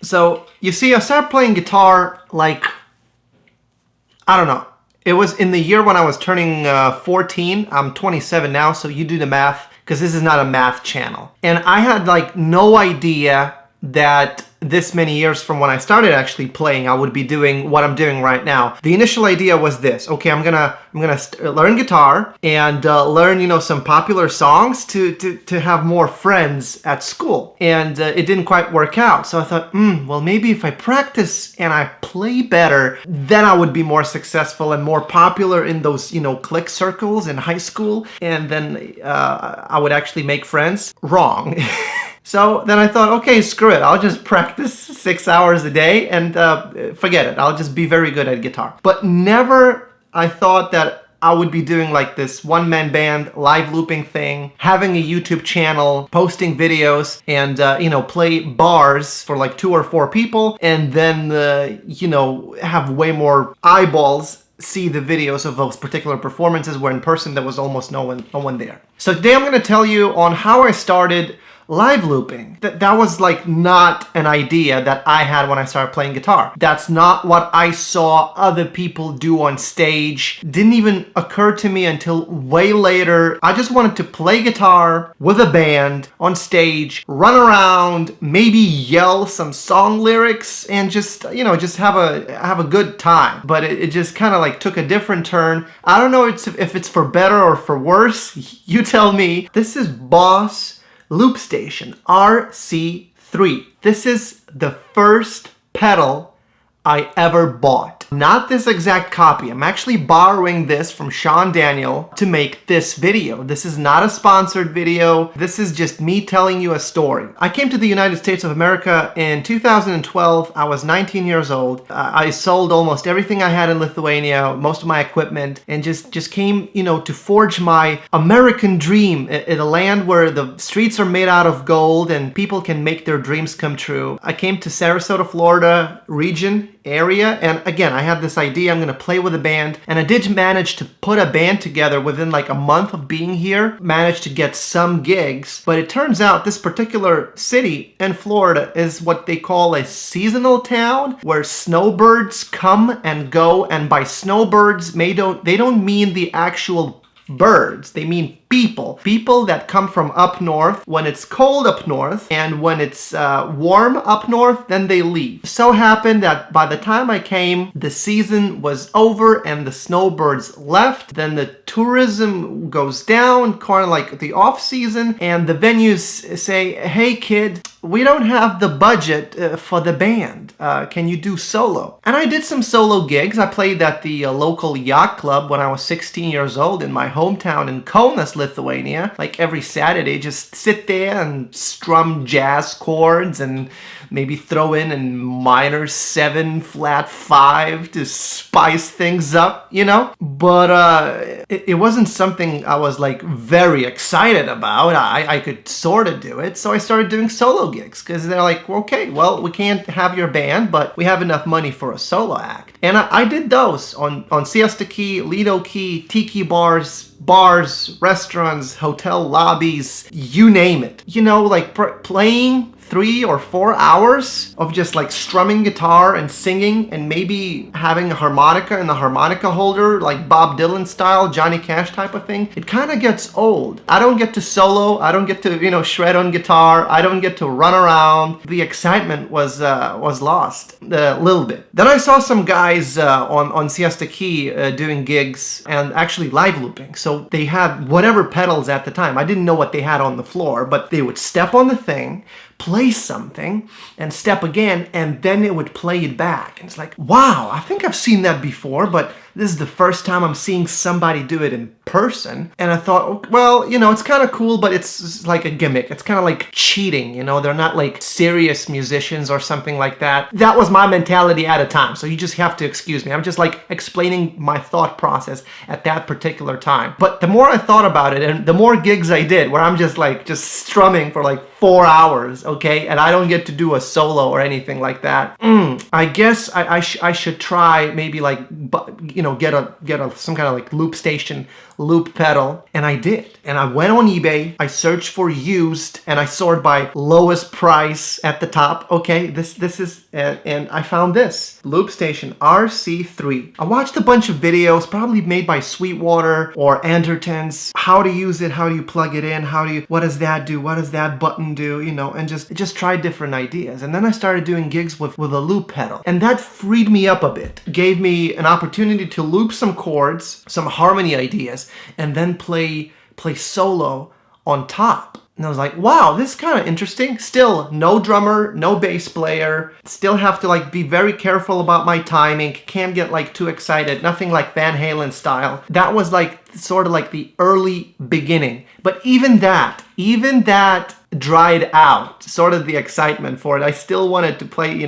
So, you see, I started playing guitar like, I don't know. It was in the year when I was turning 14. I'm 27 now, so you do the math, because this is not a math channel. And I had like no idea that this many years from when I started actually playing, I would be doing what I'm doing right now. The initial idea was this: okay, I'm gonna learn guitar and learn, you know, some popular songs to have more friends at school. And it didn't quite work out. So I thought, well, maybe if I practice and I play better, then I would be more successful and more popular in those, you know, clique circles in high school. And then I would actually make friends. Wrong. So then I thought, okay, screw it. I'll just practice 6 hours a day and forget it. I'll just be very good at guitar. But never I thought that I would be doing like this one-man band live looping thing, having a YouTube channel, posting videos, and you know, play bars for like 2 or 4 people, and then you know, have way more eyeballs see the videos of those particular performances, where in person there was almost no one there. So today I'm going to tell you on how I started live looping. That was like not an idea that I had when I started playing guitar. That's not what I saw other people do on stage. Didn't even occur to me until way later. I just wanted to play guitar with a band on stage, run around, maybe yell some song lyrics, and just, you know, just have a good time. But it just kind of like took a different turn. I don't know if it's for better or for worse. You tell me. This is Boss Loop Station RC3. This is the first pedal I ever bought. Not this exact copy. I'm actually borrowing this from Sean Daniel to make this video. This is not a sponsored video. This is just me telling you a story. I came to the United States of America in 2012. I was 19 years old. I sold almost everything I had in Lithuania, most of my equipment, and just came, you know, to forge my American dream in a land where the streets are made out of gold and people can make their dreams come true. I came to Sarasota, Florida area, and again, I had this idea, I'm gonna play with a band, and I did manage to put a band together within like a month of being here, managed to get some gigs, but it turns out this particular city in Florida is what they call a seasonal town, where snowbirds come and go, and by snowbirds, they don't mean the actual birds, they mean people that come from up north when it's cold up north, and when it's warm up north, then they leave. So happened that by the time I came, the season was over and the snowbirds left. Then the tourism goes down, kind of like the off season, and the venues say, hey kid, we don't have the budget for the band. Can you do solo? And I did some solo gigs. I played at the local yacht club when I was 16 years old in my hometown in Kaunas, Lithuania. Like every Saturday, just sit there and strum jazz chords and maybe throw in a minor 7 flat 5 to spice things up, you know? But it wasn't something I was like very excited about. I could sort of do it, so I started doing solo gigs, because they're like, okay, well, we can't have your band, but we have enough money for a solo act. And I did those on Siesta Key, Lido Key, tiki bars, restaurants, hotel lobbies, you name it. You know, like playing 3 or 4 hours of just like strumming guitar and singing, and maybe having a harmonica in the harmonica holder, like Bob Dylan style, Johnny Cash type of thing, it kind of gets old. I don't get to solo. I don't get to, you know, shred on guitar. I don't get to run around. The excitement was lost a little bit. Then I saw some guys on Siesta Key doing gigs and actually live looping. So they had whatever pedals at the time. I didn't know what they had on the floor, but they would step on the thing, play something, and step again, and then it would play it back. And it's like, wow, I think I've seen that before, but this is the first time I'm seeing somebody do it in person. And I thought, well, you know, it's kind of cool, but it's like a gimmick. It's kind of like cheating, you know? They're not like serious musicians or something like that. That was my mentality at a time, so you just have to excuse me. I'm just like explaining my thought process at that particular time. But the more I thought about it, and the more gigs I did, where I'm just strumming for like 4 hours, okay? And I don't get to do a solo or anything like that. I guess I should try maybe like get some kind of like loop station loop pedal, and I did. And I went on eBay, I searched for used, and I sorted by lowest price at the top. Okay, this is, and I found this loop station RC3. I watched a bunch of videos, probably made by Sweetwater or Andertons, how to use it, how do you plug it in, what does that do, what does that button do, and just try different ideas. And then I started doing gigs with a loop pedal, and that freed me up a bit, gave me an opportunity to loop some chords, some harmony ideas, and then play solo on top. And I was like, wow, this is kind of interesting. Still, no drummer, no bass player. Still have to like be very careful about my timing. Can't get like too excited. Nothing like Van Halen style. That was like sort of like the early beginning. But even that dried out, sort of the excitement for it. I still wanted to play,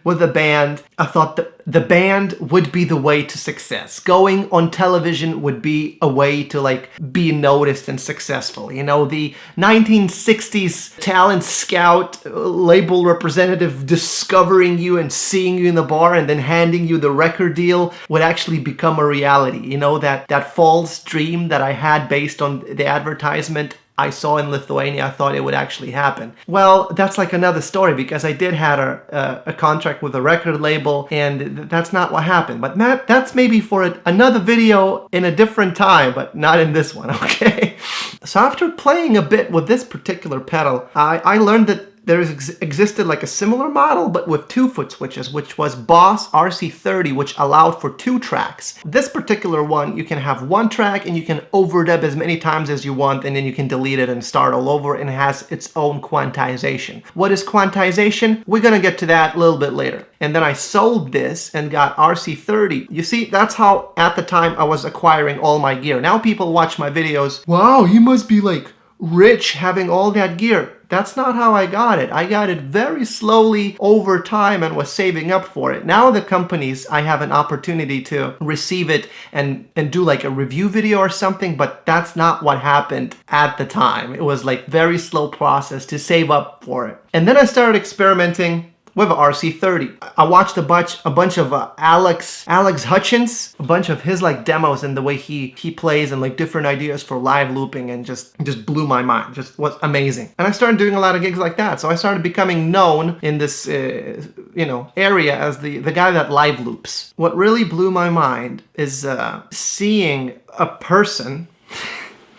with a band. I thought the band would be the way to success. Going on television would be a way to like be noticed and successful. The 1960s talent scout label representative discovering you and seeing you in the bar and then handing you the record deal would actually become a reality. That false dream that I had based on the advertisement I saw in Lithuania, I thought it would actually happen. Well, that's like another story, because I did have a contract with a record label, and that's not what happened. But that's maybe for another video in a different time, but not in this one, okay? So after playing a bit with this particular pedal, I learned that there existed like a similar model, but with 2-foot switches, which was Boss RC30, which allowed for 2 tracks. This particular one, you can have 1 track and you can overdub as many times as you want, and then you can delete it and start all over, and it has its own quantization. What is quantization? We're gonna get to that a little bit later. And then I sold this and got RC30. You see, that's how at the time I was acquiring all my gear. Now people watch my videos, wow, you must be like rich having all that gear. That's not how I got it. I got it very slowly over time and was saving up for it. Now the companies, I have an opportunity to receive it and do like a review video or something, but that's not what happened at the time. It was like very slow process to save up for it. And then I started experimenting with RC30. I watched a bunch of Alex Hutchins, a bunch of his like demos and the way he plays and like different ideas for live looping, and just blew my mind. Just was amazing. And I started doing a lot of gigs like that. So I started becoming known in this area as the guy that live loops. What really blew my mind is seeing a person.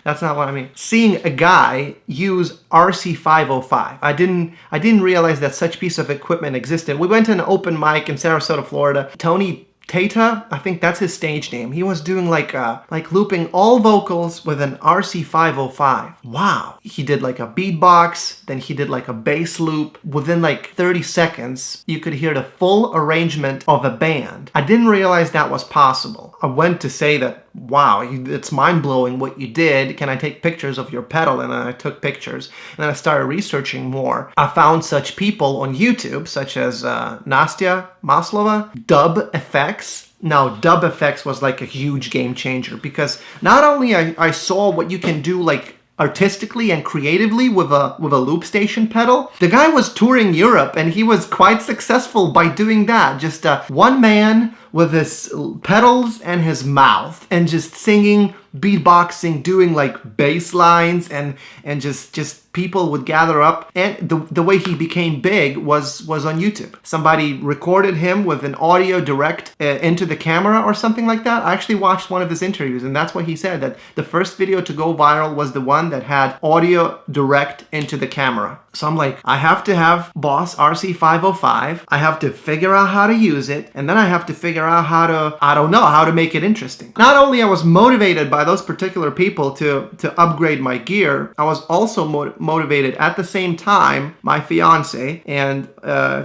That's not what I mean. Seeing a guy use RC505. I didn't realize that such piece of equipment existed. We went to an open mic in Sarasota, Florida. Tony Tata, I think that's his stage name. He was doing like looping all vocals with an RC505. Wow. He did like a beatbox, then he did like a bass loop. Within like 30 seconds, you could hear the full arrangement of a band. I didn't realize that was possible. I went to say that, wow, it's mind-blowing what you did. Can I take pictures of your pedal? And then I took pictures. And then I started researching more. I found such people on YouTube, such as Nastya Maslova, Dub Effects. Now, Dub Effects was like a huge game changer, because not only I saw what you can do like artistically and creatively with a loop station pedal. The guy was touring Europe and he was quite successful by doing that. Just one man with his pedals and his mouth and just singing, beatboxing, doing like bass lines, and just people would gather up. And the way he became big was on YouTube. Somebody recorded him with an audio direct into the camera or something like that. I actually watched one of his interviews, and that's what he said, that the first video to go viral was the one that had audio direct into the camera. So I'm like, I have to have Boss RC505. I have to figure out how to use it, and then I have to figure out how to make it interesting. Not only I was motivated by those particular people to upgrade my gear, I was also motivated at the same time. My fiance and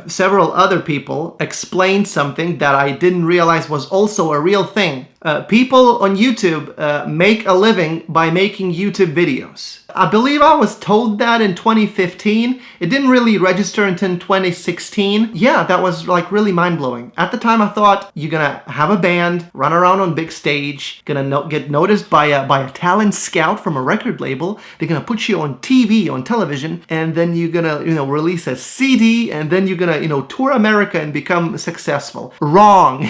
several other people explained something that I didn't realize was also a real thing. People on YouTube make a living by making YouTube videos. I believe I was told that in 2015. It didn't really register until 2016. Yeah, that was like really mind-blowing. At the time I thought, you're gonna have a band, run around on big stage, gonna get noticed by a talent scout from a record label. They're gonna put you on TV, on television, and then you're gonna release a CD, and then you're gonna tour America and become successful. Wrong.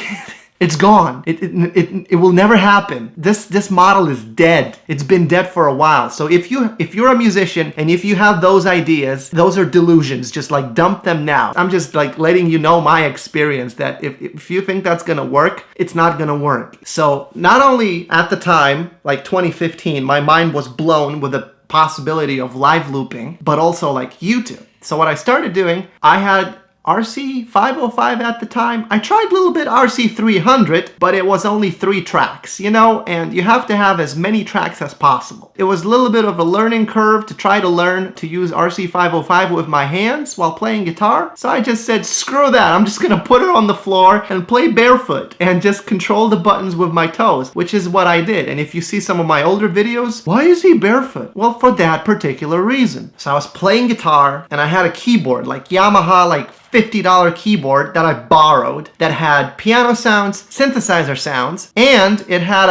It's gone. It will never happen. This model is dead. It's been dead for a while. So if you're a musician and if you have those ideas, those are delusions. Just like dump them now. I'm just like letting you know my experience that if you think that's gonna work, it's not gonna work. So not only at the time, like 2015, my mind was blown with the possibility of live looping, but also like YouTube. So what I started doing, I had RC505 at the time. I tried a little bit RC300, but it was only 3 tracks, you know, and you have to have as many tracks as possible. It was a little bit of a learning curve to try to learn to use RC505 with my hands while playing guitar. So I just said, screw that, I'm just gonna put it on the floor and play barefoot and just control the buttons with my toes, which is what I did. And if you see some of my older videos, why is he barefoot? Well, for that particular reason. So I was playing guitar and I had a keyboard, like Yamaha, like $50 keyboard that I borrowed that had piano sounds, synthesizer sounds, and it had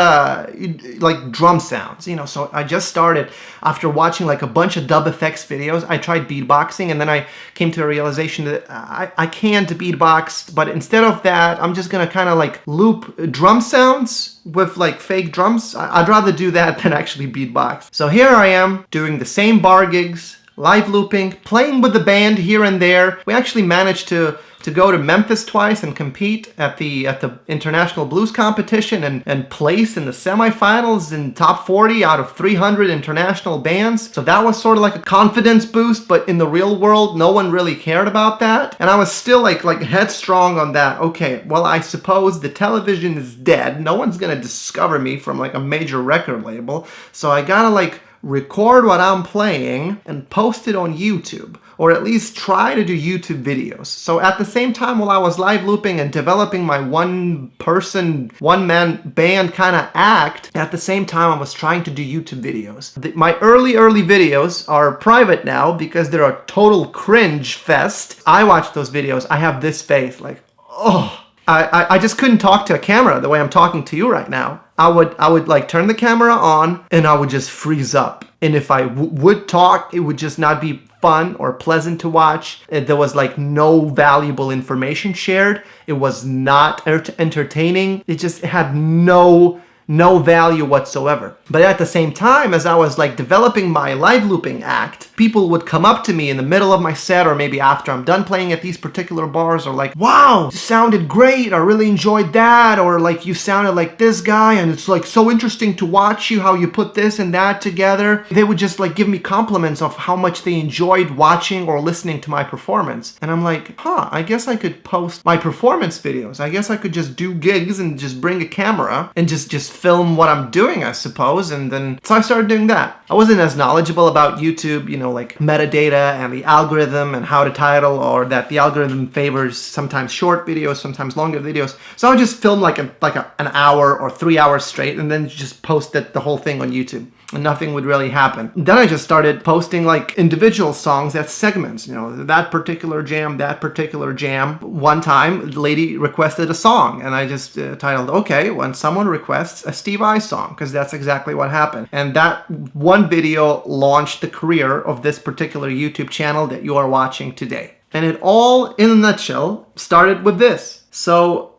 like drum sounds, you know. So I just started after watching like a bunch of dub effects videos. I tried beatboxing and then I came to a realization that I can't beatbox, but instead of that, I'm just gonna kind of like loop drum sounds with like fake drums. I'd rather do that than actually beatbox. So here I am doing the same bar gigs, live looping, playing with the band here and there. We actually managed to go to Memphis twice and compete at the International Blues Competition and place in the semifinals in top 40 out of 300 international bands. So that was sort of like a confidence boost, but in the real world, no one really cared about that. And I was still like headstrong on that. Okay, well, I suppose the television is dead. No one's gonna discover me from like a major record label. So I gotta like record what I'm playing and post it on YouTube, or at least try to do YouTube videos. So at the same time, while I was live looping and developing my one-person, one-man band kind of act, at the same time I was trying to do YouTube videos. My early videos are private now because they're a total cringe fest. I watch those videos, I have this face like, oh, I just couldn't talk to a camera the way I'm talking to you right now. I would like turn the camera on and I would just freeze up. And if I would talk, it would just not be fun or pleasant to watch. There was like no valuable information shared. It was not entertaining. It just had no value whatsoever. But at the same time, as I was like developing my live looping act, people would come up to me in the middle of my set or maybe after I'm done playing at these particular bars, or like, wow, you sounded great, I really enjoyed that, or like you sounded like this guy and it's like so interesting to watch you how you put this and that together. They would just like give me compliments of how much they enjoyed watching or listening to my performance. And I'm like, I guess I could post my performance videos. I guess I could just do gigs and just bring a camera and just film what I'm doing, I suppose. And then so I started doing that. I wasn't as knowledgeable about YouTube, you know, like metadata and the algorithm and how to title, or that the algorithm favors sometimes short videos, sometimes longer videos. So I would just film like an hour or 3 hours straight and then just post the whole thing on YouTube. And nothing would really happen. Then I just started posting like individual songs as segments, you know, that particular jam. One time, the lady requested a song, and I just titled, okay, when someone requests a Steve Vai song, because that's exactly what happened. And that one video launched the career of this particular YouTube channel that you are watching today. And it all, in a nutshell, started with this. So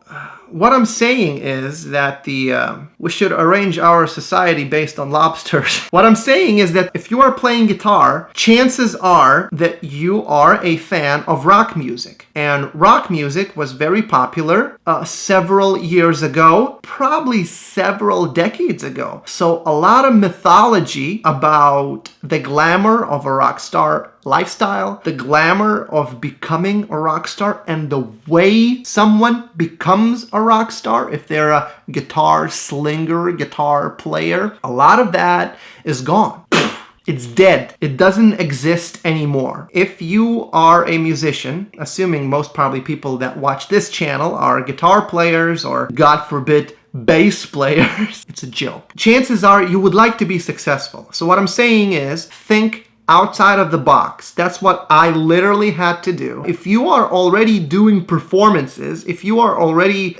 what I'm saying is that we should arrange our society based on lobsters. What I'm saying is that if you are playing guitar, chances are that you are a fan of rock music. And rock music was very popular several years ago, probably several decades ago. So a lot of mythology about the glamour of a rock star lifestyle, the glamour of becoming a rock star, and the way someone becomes a rock star, if they're a guitar slinger, guitar player, a lot of that is gone. It's dead. It doesn't exist anymore. If you are a musician, assuming most probably people that watch this channel are guitar players or, God forbid, bass players, it's a joke. Chances are you would like to be successful. So what I'm saying is, think outside of the box. That's what I literally had to do. If you are already doing performances, if you are already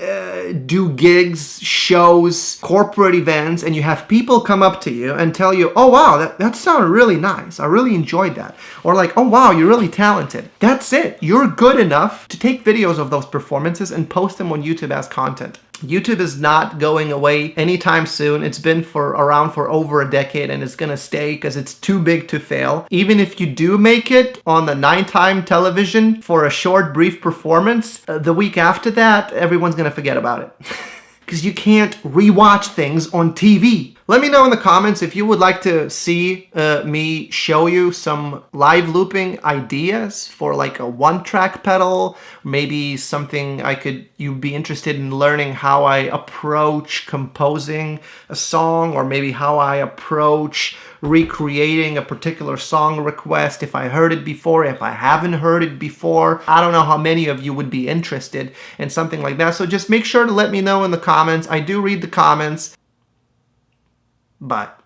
do gigs, shows, corporate events, and you have people come up to you and tell you, oh wow, that sounded really nice. I really enjoyed that. Or like, oh wow, you're really talented. That's it. You're good enough to take videos of those performances and post them on YouTube as content. YouTube is not going away anytime soon. It's been around for over a decade, and it's gonna stay because it's too big to fail. Even if you do make it on the nighttime television for a short, brief performance, the week after that, everyone's gonna forget about it. Because you can't rewatch things on TV. Let me know in the comments if you would like to see me show you some live looping ideas for like a one-track pedal, maybe something you'd be interested in learning how I approach composing a song, or maybe how I approach recreating a particular song request, if I heard it before, if I haven't heard it before. I don't know how many of you would be interested in something like that. So just make sure to let me know in the comments. I do read the comments. Bye.